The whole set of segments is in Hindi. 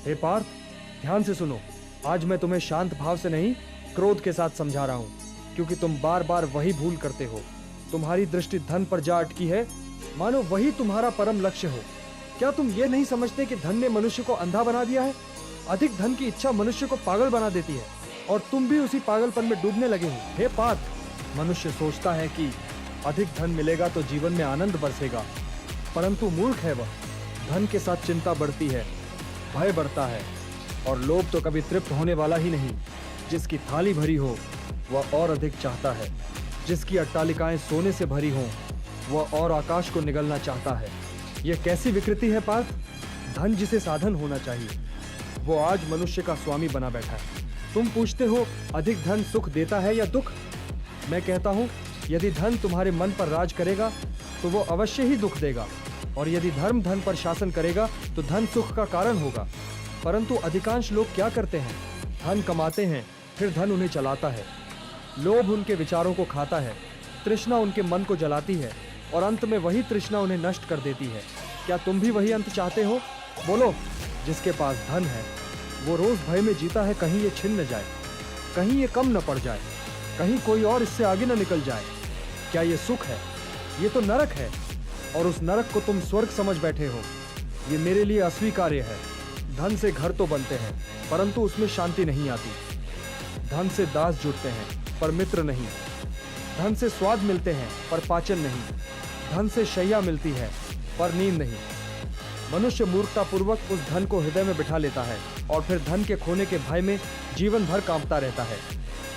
हे पार्थ, ध्यान से सुनो। आज मैं तुम्हें शांत भाव से नहीं, क्रोध के साथ समझा रहा हूँ, क्योंकि तुम बार बार वही भूल करते हो। तुम्हारी दृष्टि धन पर जा अटकी है, मानो वही तुम्हारा परम लक्ष्य हो। क्या तुम ये नहीं समझते कि धन ने मनुष्य को अंधा बना दिया है? अधिक धन की इच्छा मनुष्य को पागल बना देती है, और तुम भी उसी पागलपन में डूबने लगे हो। हे पार्थ, मनुष्य सोचता है कि अधिक धन मिलेगा तो जीवन में आनंद बरसेगा, परंतु मूर्ख है वह। धन के साथ चिंता बढ़ती है, भय बढ़ता है, और लोभ तो कभी तृप्त होने वाला ही नहीं। जिसकी थाली भरी हो वह और अधिक चाहता है, जिसकी अट्टालिकाएं सोने से भरी हों वह और आकाश को निगलना चाहता है। यह कैसी विकृति है पार्थ? धन जिसे साधन होना चाहिए, वो आज मनुष्य का स्वामी बना बैठा है। तुम पूछते हो अधिक धन सुख देता है या दुख? मैं कहता हूं, यदि धन तुम्हारे मन पर राज करेगा तो वो अवश्य ही दुख देगा, और यदि धर्म धन पर शासन करेगा तो धन सुख का कारण होगा। परंतु अधिकांश लोग क्या करते हैं? धन कमाते हैं, फिर धन उन्हें चलाता है। लोभ उनके विचारों को खाता है, तृष्णा उनके मन को जलाती है, और अंत में वही तृष्णा उन्हें नष्ट कर देती है। क्या तुम भी वही अंत चाहते हो? बोलो। जिसके पास धन है वो रोज भय में जीता है, कहीं ये छिन न जाए, कहीं ये कम न पड़ जाए, कहीं कोई और इससे आगे न निकल जाए। क्या ये सुख है? ये तो नरक है, और उस नरक को तुम स्वर्ग समझ बैठे हो। ये मेरे लिए अस्वीकार्य है। धन से घर तो बनते हैं, परंतु उसमें शांति नहीं आती। धन से दास जुड़ते हैं, पर मित्र नहीं। धन से स्वाद मिलते हैं, पर पाचन नहीं। धन से शैया मिलती है, पर नींद नहीं। मनुष्य मूर्खतापूर्वक उस धन को हृदय में बिठा लेता है, और फिर धन के खोने के भय में जीवन भर कांपता रहता है।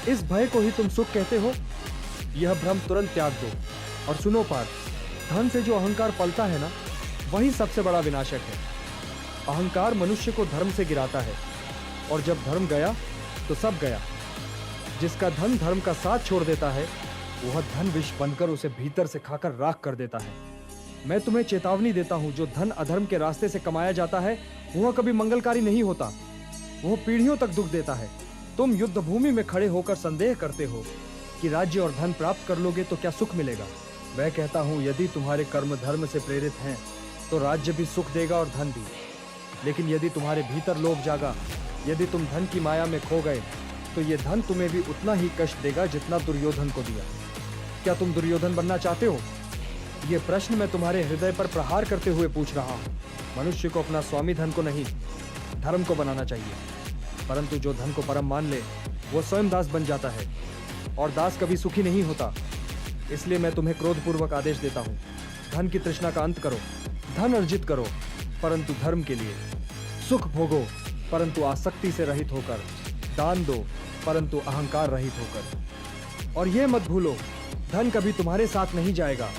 इस भय को ही तुम सुख कहते हो? यह भ्रम तुरंत त्याग दो। और सुनो पार्थ, धन से जो अहंकार पलता है ना, वही सबसे बड़ा विनाशक है। अहंकार मनुष्य को धर्म से गिराता है, और जब धर्म गया तो सब गया। जिसका धन धर्म का साथ छोड़ देता है, वह धन विष बनकर उसे भीतर से खाकर राख कर देता है। मैं तुम्हें चेतावनी देता हूं, जो धन अधर्म के रास्ते से कमाया जाता है वह कभी मंगलकारी नहीं होता। वह पीढ़ियों तक दुख देता है। तुम युद्ध भूमि में खड़े होकर संदेह करते हो कि राज्य और धन प्राप्त कर लोगे तो क्या सुख मिलेगा। मैं कहता हूं, यदि तुम्हारे कर्म धर्म से प्रेरित हैं तो राज्य भी सुख देगा और धन भी। लेकिन यदि तुम्हारे भीतर लोभ जागा, यदि तुम धन की माया में खो गए, तो ये धन तुम्हें भी उतना ही कष्ट देगा जितना दुर्योधन को दिया। क्या तुम दुर्योधन बनना चाहते हो? ये प्रश्न मैं तुम्हारे हृदय पर प्रहार करते हुए पूछ रहा हूँ। मनुष्य को अपना स्वामी धन को नहीं, धर्म को बनाना चाहिए। परंतु जो धन को परम मान ले वो स्वयं दास बन जाता है, और दास कभी सुखी नहीं होता। इसलिए मैं तुम्हें क्रोधपूर्वक आदेश देता हूँ, धन की तृष्णा का अंत करो। धन अर्जित करो, परंतु धर्म के लिए। सुख भोगो, परंतु आसक्ति से रहित होकर। दान दो, परंतु अहंकार रहित होकर। और यह मत भूलो, धन कभी तुम्हारे साथ नहीं जाएगा।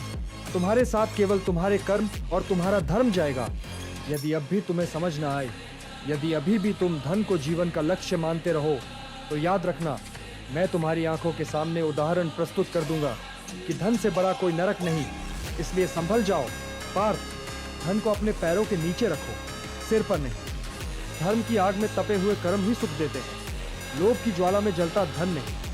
तुम्हारे साथ केवल तुम्हारे कर्म और तुम्हारा धर्म जाएगा। यदि अब भी तुम्हें समझ न आए, यदि अभी भी तुम धन को जीवन का लक्ष्य मानते रहो, तो याद रखना, मैं तुम्हारी आंखों के सामने उदाहरण प्रस्तुत कर दूंगा कि धन से बड़ा कोई नरक नहीं। इसलिए संभल जाओ पार्थ। धन को अपने पैरों के नीचे रखो, सिर पर नहीं। धर्म की आग में तपे हुए कर्म ही सुख देते हैं। लोभ की ज्वाला में जलता धन नहीं।